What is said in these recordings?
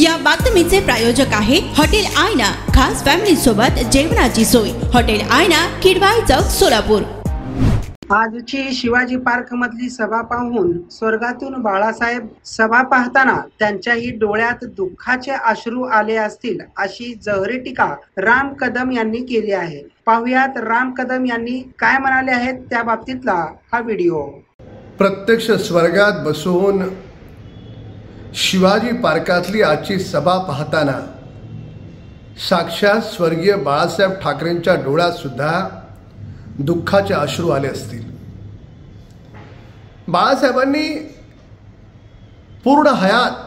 या बातमीचे प्रायोजक आहे हॉटेल आयना, खास फॅमिली सोबत जेवणाची सोय। हॉटेल आयना, किडवाई चौक, सोलापूर। आजची शिवाजी पार्क मधली सभा पाहून स्वर्गातून बाळासाहेब सभा पाहताना त्यांच्याही डोळ्यात दुःखाचे अश्रू आले असतील, अशी जहरी टीका राम कदम यांनी केली आहे। पाहुयात राम कदम यांनी काय म्हणाले आहेत त्या बाबतीतला हा व्हिडिओ। प्रत्यक्ष स्वर्गात बसून शिवाजी पार्कातली आजची सभा पाहताना साक्षात स्वर्गीय बाळासाहेब ठाकरेंच्या डोळ्यात सुद्धा दुःखाचे अश्रू आले असतील। बाळासाहेबांनी पूर्ण हयात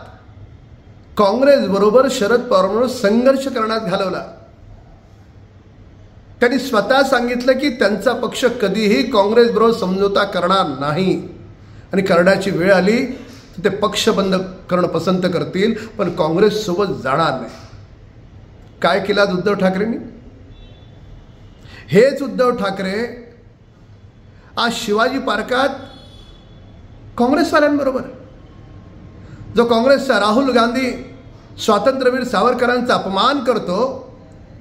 काँग्रेस बरोबर शरद पवारांबरोबर संघर्ष करण्यात घालवला। त्यांनी स्वतः सांगितलं की त्यांचा पक्ष कधीही काँग्रेस बरोबर समझोता करणार नाही आणि करण्याची वेळ आली तर ते पक्ष बंद करणं पसंत करतील, पण काँग्रेस सोबत जाणार नाही। काय केलं उद्धव ठाकरेंनी? हेच उद्धव ठाकरे आज शिवाजी पार्कात काँग्रेसवाल्यांबरोबर, जो काँग्रेसचा राहुल गांधी स्वातंत्र्यवीर सावरकरांचा अपमान करतो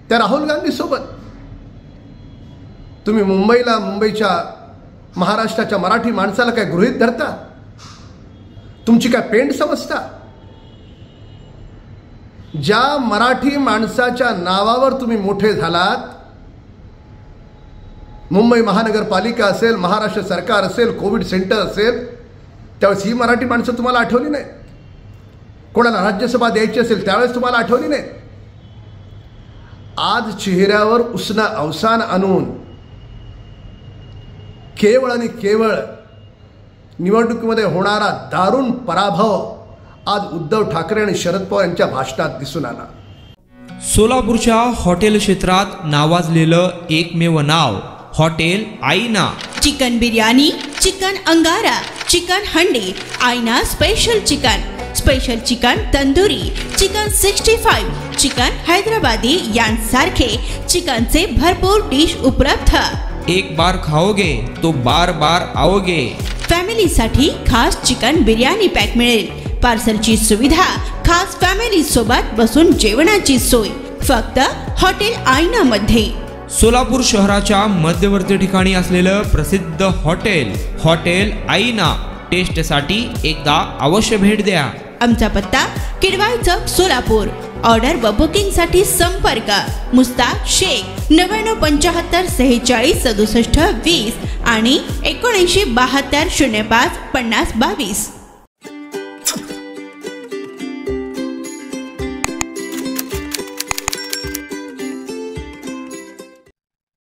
त्या राहुल गांधी सोबत तुम्ही मुंबईच्या महाराष्ट्राच्या मराठी माणसाला काय गृहीत धरता? तुमची काय पेंड समजता? ज्या मराठी माणसाच्या नावावर तुम्ही मोठे झालात, मुंबई महानगरपालिका असेल, महाराष्ट्र सरकार असेल, कोविड सेंटर असेल, त्यावेळेस ही मराठी माणसं तुम्हाला आठवली नाही। कोणाला राज्यसभा द्यायची असेल त्यावेळेस तुम्हाला आठवली नाही। आज चेहऱ्यावर उसना अवसान आणून केवळ आणि केवळ निवडणुकीमध्ये होणारा दारुण पराभव आज उद्धव ठाकरे आणि शरद पवार यांच्या भाषणात दिसून आला। सोलापूरच्या हॉटेल क्षेत्रात नावाजलेलं एकमेव नाव हॉटेल आईना। चिकन बिर्याणी, चिकन अंगारा, चिकन हंडी, आईना special chicken tandoori, chicken 65, chicken Hyderabadi यांसारखे चिकनचे भरपूर डिश उपलब्ध। एक बार खाओगे तो बार बार आओगे। फॅमिलीसाठी खास चिकन बिर्याणी पॅक मिळेल। पार्सलची सुविधा, खास फॅमिली सोबत बसून जेवणाची सोय फक्त हॉटेल आईना मध्ये। सोलापूर शहराच्या मध्यवर्ती ठिकाणी असलेलं प्रसिद्ध हॉटेल आईना टेस्टसाठी एकदा अवश्य भेट द्या। आमचा पत्ता किडवाई चौक, सोलापूर। ऑर्डर व बुकिंग साठी संपर्क मुस्ताक शेख 9975 46 67 20 आणि 7972 05 50 22।